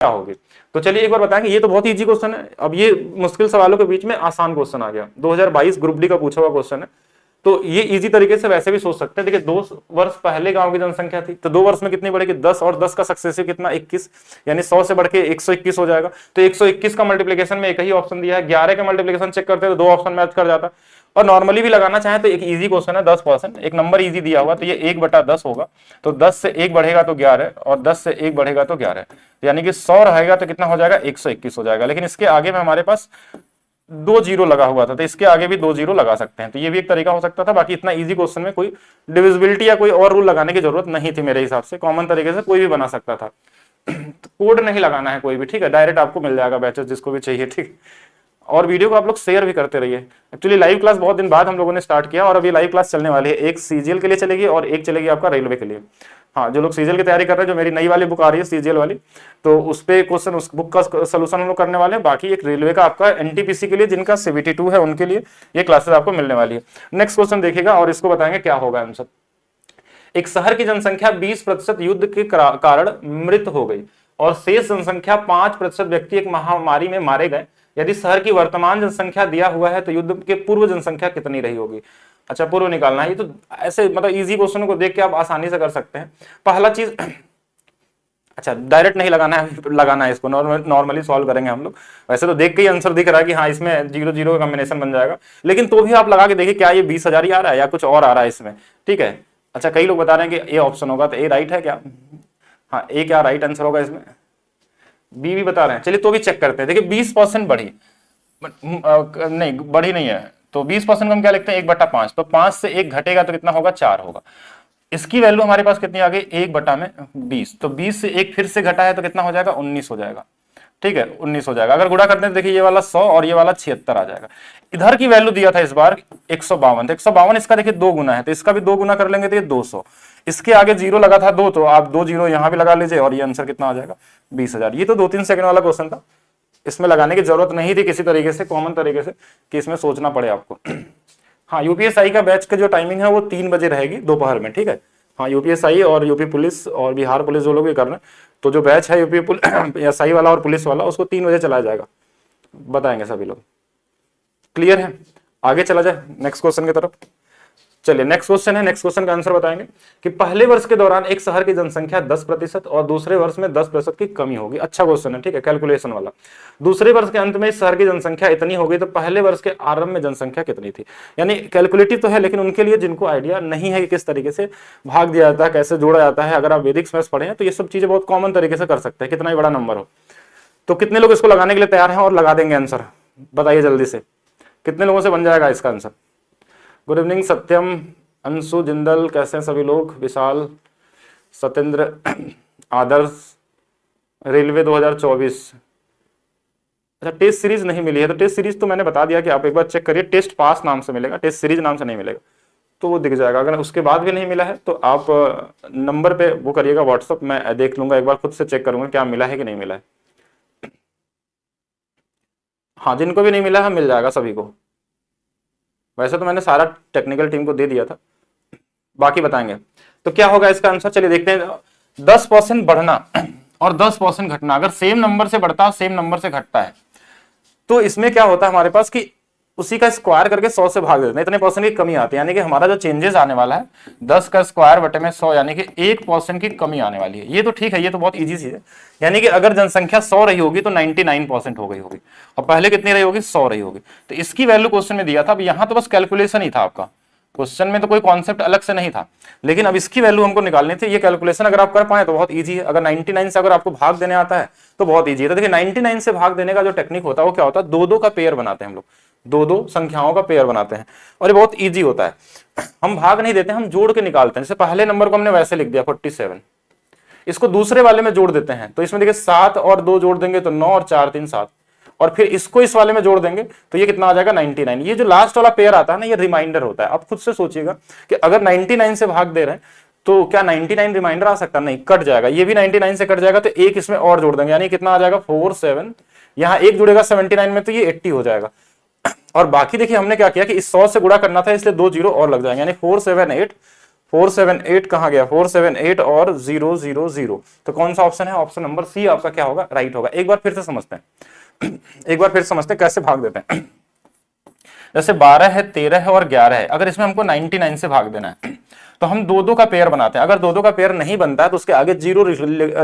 क्या होगी। तो चलिए एक बार बताएंगे, ये तो बहुत इजी क्वेश्चन है। अब ये मुश्किल सवालों के बीच में आसान क्वेश्चन आ गया, 2022 ग्रुप डी का पूछा हुआ क्वेश्चन है। तो ये इजी तरीके से वैसे भी सोच सकते हैं। देखिए 2 वर्ष पहले गांव की जनसंख्या थी, तो 2 वर्ष में कितनी बढ़ेगी, 10, और 10 का सक्सेसिव कितना, 21, यानी 100 से बढ़ के 121 हो जाएगा। तो 121 का मल्टीप्लीकेशन में एक ही ऑप्शन दिया है, 11 का मल्टीप्लीकेशन चेक करते हैं तो 2 ऑप्शन मैच कर जाता। और नॉर्मली भी लगाना चाहें तो एक इजी क्वेश्चन है, 10%, एक नंबर इजी दिया हुआ, तो ये 1/10 होगा। तो 10 से 1 बढ़ेगा तो 11, और 10 से 1 बढ़ेगा तो 11, यानी कि 100 रहेगा तो कितना हो जाएगा, 121 हो जाएगा। लेकिन इसके आगे में हमारे पास 2 जीरो लगा हुआ था, तो इसके आगे भी 2 जीरो लगा सकते हैं, तो ये भी एक तरीका हो सकता था। बाकी इतना इजी क्वेश्चन में कोई डिविजिबिलिटी या कोई और रूल लगाने की जरूरत नहीं थी मेरे हिसाब से, कॉमन तरीके से कोई भी बना सकता था। कोड नहीं लगाना है कोई भी, ठीक है, डायरेक्ट आपको मिल जाएगा बैचेस जिसको भी चाहिए, ठीक। और वीडियो को आप लोग शेयर भी करते रहिए। एक्चुअली लाइव क्लास बहुत दिन बाद हम लोगों ने स्टार्ट किया, और अभी लाइव क्लास चलने वाली है, एक सीजीएल के लिए चलेगी और एक चलेगी आपका रेलवे के लिए। हाँ, जो लोग सीजीएल की तैयारी कर रहे हैं, जो मेरी नई वाली बुक आ रही है सीजीएल वाली, तो उस पे क्वेश्चन, उस बुक का सोल्यूशन हम लोग करने वाले हैं। बाकी एक रेलवे का आपका एनटीपीसी के लिए, जिनका CBT 2 है, उनके लिए ये क्लासेस आपको मिलने वाली है। नेक्स्ट क्वेश्चन देखिएगा और इसको बताएंगे क्या होगा आंसर। एक शहर की जनसंख्या 20% युद्ध के कारण मृत हो गई और शेष जनसंख्या 5% व्यक्ति एक महामारी में मारे गए। यदि शहर की वर्तमान जनसंख्या दिया हुआ है तो युद्ध के पूर्व जनसंख्या कितनी रही होगी। अच्छा, पूर्व निकालना है। ये तो ऐसे मतलब इजी क्वेश्चन को देख के आप आसानी से कर सकते हैं। पहला चीज, अच्छा डायरेक्ट नहीं लगाना है, लगाना है इसको, नॉर्मली सॉल्व करेंगे हम लोग। वैसे तो देख के ही आंसर दिख रहा है कि हाँ इसमें 0 0 का कॉम्बिनेशन बन जाएगा, लेकिन तो भी आप लगा के देखिए क्या ये 20,000 ही आ रहा है या कुछ और आ रहा है इसमें, ठीक है। अच्छा, कई लोग बता रहे हैं कि ए ऑप्शन होगा, तो ए राइट है क्या? हाँ, ए क्या राइट आंसर होगा इसमें? बी भी बता रहे हैं, चलिए तो भी चेक करते हैं। देखिए 20% बढ़ी, नहीं बढ़ी नहीं है, तो 20% को हम क्या लिखते हैं, 1/5। तो 5 से 1 घटेगा तो कितना होगा, 4 होगा। इसकी वैल्यू हमारे पास कितनी आ गई, 1/20। तो 20 से 1 फिर से घटा है तो कितना हो जाएगा, 19 हो जाएगा, ठीक है, 19 हो जाएगा। अगर गुणा करते हैं तो देखिए ये वाला 100 और ये वाला 76 आ जाएगा। इधर की वैल्यू दिया था इस बार 152, तो 152 इसका देखिए 2 गुना है, तो इसका भी 2 गुना कर लेंगे तो ये 200। इसके आगे 0 लगा था 2, तो आप 2 0 यहां भी लगा लीजिए और ये आंसर कितना आ जाएगा, 20,000। ये तो 2-3 सेकंड वाला क्वेश्चन था, इसमें लगाने की जरूरत नहीं थी किसी तरीके से, कॉमन तरीके से, कि इसमें सोचना पड़े आपको। हाँ, यूपीएसआई का बैच का जो टाइमिंग है वो 3 बजे रहेगी दोपहर में, ठीक है। हाँ, यूपीएसआई और यूपी पुलिस और बिहार पुलिस जो लोग भी कर रहे हैं, तो जो बैच है यूपीएसआई वाला और पुलिस वाला, उसको 3 बजे चलाया जाएगा, बताएंगे सभी लोग। क्लियर है? आगे चला जाए नेक्स्ट क्वेश्चन की तरफ। चलिए नेक्स्ट क्वेश्चन है, नेक्स्ट क्वेश्चन का आंसर बताएंगे कि पहले वर्ष के दौरान एक शहर की जनसंख्या 10% और दूसरे वर्ष में 10% की कमी होगी। अच्छा क्वेश्चन है, ठीक है, कैलकुलेशन वाला। दूसरे वर्ष के अंत में इस शहर की जनसंख्या इतनी होगी, तो पहले वर्ष के आरंभ में जनसंख्या कितनी थी। यानी कैलकुलेटिव तो है, लेकिन उनके लिए जिनको आइडिया नहीं है कि किस तरीके से भाग दिया जाता है, कैसे जोड़ा जाता है, अगर आप वैदिक मैथ्स पढ़े हैं तो ये सब चीजें बहुत कॉमन तरीके से कर सकते हैं, कितना ही बड़ा नंबर हो। तो कितने लोग इसको लगाने के लिए तैयार हैं और लगा देंगे आंसर, बताइए जल्दी से, कितने लोगों से बन जाएगा इसका आंसर। गुड इवनिंग सत्यम, अंशु, जिंदल, कैसे हैं सभी लोग, विशाल, सत्येंद्र, आदर्श, रेलवे 2024। अच्छा, टेस्ट सीरीज नहीं मिली है, तो टेस्ट सीरीज तो मैंने बता दिया कि आप एक बार चेक करिए, टेस्ट पास नाम से मिलेगा, टेस्ट सीरीज नाम से नहीं मिलेगा, तो वो दिख जाएगा। अगर उसके बाद भी नहीं मिला है तो आप नंबर पे वो करिएगा व्हाट्सअप, मैं देख लूंगा, एक बार खुद से चेक करूंगा क्या मिला है कि नहीं मिला है। हाँ, जिनको भी नहीं मिला है मिल जाएगा सभी को। वैसे तो मैंने सारा टेक्निकल टीम को दे दिया था, बाकी बताएंगे। तो क्या होगा इसका आंसर, चलिए देखते हैं। 10% बढ़ना और 10% घटना, अगर सेम नंबर से बढ़ता है सेम नंबर से घटता है, तो इसमें क्या होता है हमारे पास कि उसी का स्क्वायर करके 100 से भाग देते हैं, इतने परसेंट की कमी आती है। यानी कि हमारा जो चेंजेस आने वाला है 10 का स्क्वायर बटे में 100, यानी कि 1% की कमी आने वाली है। ये तो ठीक है, ये तो बहुत इजी चीज है। यानी कि अगर जनसंख्या 100 रही होगी तो 99% हो गई होगी, और पहले कितनी रही होगी, 100 रही होगी। तो इसकी वैल्यू क्वेश्चन में दिया था। अब यहाँ तो बस कैलकुलेशन ही था आपका, क्वेश्चन में तो कोई कॉन्सेप्ट अलग से नहीं था, लेकिन अब इसकी वैल्यू हमको निकालनी थी। ये कैलकुलेशन अगर आप कर पाए तो बहुत इजी है। अगर 99 से अगर आपको भाग देने आता है तो बहुत इजी है। तो देखिए 99 से भाग देने का जो टेक्निक होता है वो क्या होता है, 2-2 का पेयर बनाते हैं हम लोग, 2-2 संख्याओं का पेयर बनाते हैं, और ये बहुत इजी होता है। हम भाग नहीं देते, हम जोड़ के निकालते हैं। जैसे पहले नंबर को हमने वैसे लिख दिया 47, इसको दूसरे वाले में जोड़ देते हैं, तो इसमें देखिए 7 और 2 जोड़ देंगे तो 9 और 4 3 7, और फिर इसको इस वाले में जोड़ देंगे तो ये कितना आ जाएगा, 99। ये जो लास्ट वाला पेयर आता है ना, ये रिमाइंडर होता है। आप खुद से सोचिएगा कि अगर 99 से भाग दे रहे हैं तो क्या 99 रिमाइंडर आ सकता है, नहीं, कट जाएगा। ये भी 99 से कट जाएगा, तो एक इसमें और जोड़ देंगे, यानी कितना आ जाएगा 47, यहाँ एक जुड़ेगा 79 में तो ये 80 हो जाएगा। और बाकी देखिए हमने क्या किया कि इस 100 से गुणा करना था, इसलिए 2 जीरो और लग जाएंगे, यानी 4 7 8 478 कहाँ गया, 478 और 000, तो कौन सा ऑप्शन है, ऑप्शन नंबर सी आपका क्या होगा, राइट होगा। एक बार फिर से समझते हैं एक बार फिर समझते हैं कैसे भाग देते हैं। जैसे 12 है, 13 है और 11 है, अगर इसमें हमको 99 से भाग देना है तो हम दो दो का पेयर बनाते हैं। अगर दो दो का पेयर नहीं बनता है तो उसके आगे 0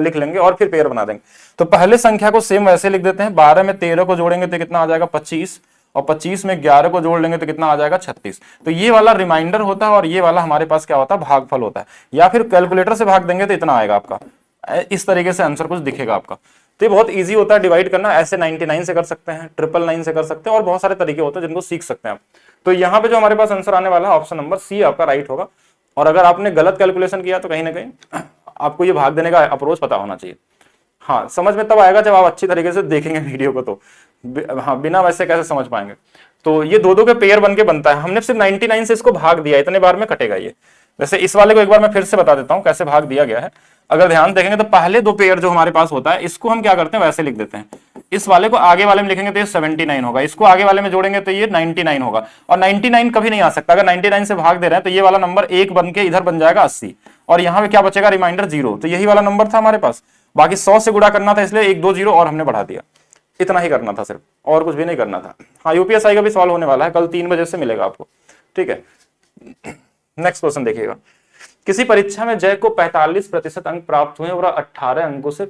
लिख लेंगे और फिर पेयर बना देंगे। तो पहले संख्या को सेम वैसे लिख देते हैं, 12 में 13 को जोड़ेंगे तो कितना आ जाएगा 25, और 25 में 11 को जोड़ लेंगे तो कितना आ जाएगा 36। तो ये वाला रिमाइंडर होता है और ये वाला हमारे पास क्या होता है, भागफल होता है। या फिर कैलकुलेटर से भाग देंगे तो इतना आएगा आपका, इस तरीके से आंसर कुछ दिखेगा आपका। तो ये बहुत इजी होता है डिवाइड करना, ऐसे 99 से कर सकते हैं, 999 से कर सकते हैं, और बहुत सारे तरीके होते हैं जिनको सीख सकते हैं आप। तो यहाँ पे जो हमारे पास आंसर आने वाला है ऑप्शन नंबर सी आपका राइट होगा। और अगर आपने गलत कैलकुलेशन किया तो कहीं ना कहीं आपको ये भाग देने का अप्रोच पता होना चाहिए। हाँ, समझ में तब आएगा जब आप अच्छी तरीके से देखेंगे वीडियो को। तो हाँ, बिना वैसे कैसे समझ पाएंगे। तो ये दो दो के पेयर बन के बनता है, हमने सिर्फ 99 से इसको भाग दिया, इतने बार में कटेगा ये। वैसे इस वाले को एक बार मैं फिर से बता देता हूं कैसे भाग दिया गया है। अगर ध्यान देखेंगे तो पहले दो पेयर जो हमारे पास होता है इसको हम क्या करते हैं, वैसे लिख देते हैं। इस वाले को आगे वाले में लिखेंगे तो ये 79 होगा, इसको आगे वाले में जोड़ेंगे तो ये 99 होगा। और 99 कभी नहीं आ सकता, अगर 99 से भाग दे रहे हैं तो ये वाला नंबर 1 बन के इधर बन जाएगा 80, और यहाँ पे क्या बचेगा, रिमाइंडर 0। तो यही वाला नंबर था हमारे पास, बाकी 100 से गुणा करना था इसलिए 1 2 0 और हमने बढ़ा दिया। इतना ही करना था सिर्फ, और कुछ भी नहीं करना था। हाँ, यूपीएसआई का भी सवाल होने वाला है, कल 3 बजे से मिलेगा आपको, ठीक है। नेक्स्ट क्वेश्चन देखिएगा, किसी परीक्षा में जय को 45% अंक प्राप्त हुए और 18 अंकों से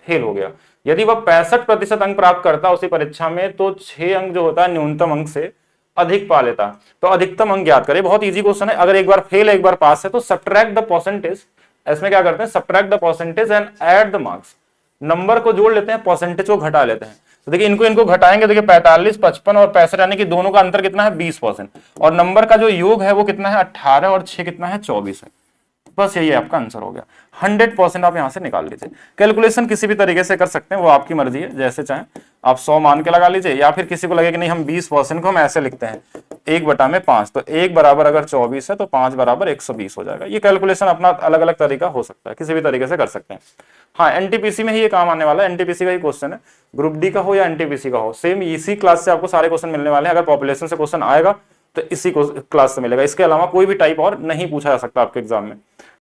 फेल हो गया। यदि वह 65% अंक प्राप्त करता उसी परीक्षा में तो 6 अंक जो होता है न्यूनतम अंक से अधिक पा लेता। तो अधिकतम अंक ज्ञात करें। बहुत इजी क्वेश्चन है, अगर एक बार फेल एक बार पास है तो सब्ट्रैक्ट द परसेंटेज। इसमें क्या करते हैं, subtract the percentage and add the marks. Number को जोड़ लेते हैं, परसेंटेज को घटा लेते हैं। तो देखिए इनको घटाएंगे, देखिए 45, 55 और 65 यानी कि दोनों का अंतर कितना है 20%, और नंबर का जो योग है वो कितना है 18, और 6 कितना है 24 है। बस यही आपका आंसर हो गया। 100% आप यहां से निकाल लीजिए। कैलकुलेशन किसी भी तरीके से कर सकते हैं, वो आपकी मर्जी है, जैसे चाहें आप 100 मान के लगा लीजिए, या फिर किसी को लगे कि नहीं हम 20% को हम ऐसे लिखते हैं 1/5, तो 1 बराबर अगर 24 है तो 5 बराबर 120 हो जाएगा। ये कैलकुलेशन अपना अलग अलग तरीका हो सकता है, किसी भी तरीके से कर सकते हैं। हाँ, एनटीपीसी में ही ये काम आने वाला है, एनटीपीसी का ही क्वेश्चन है, ग्रुप डी का हो या एनटीपीसी का हो, सेम इसी क्लास से आपको सारे क्वेश्चन मिलने वाले हैं। अगर पॉपुलेशन से क्वेश्चन आएगा तो इसी क्लास से मिलेगा, इसके अलावा कोई भी टाइप और नहीं पूछा जा सकता आपके एग्जाम में।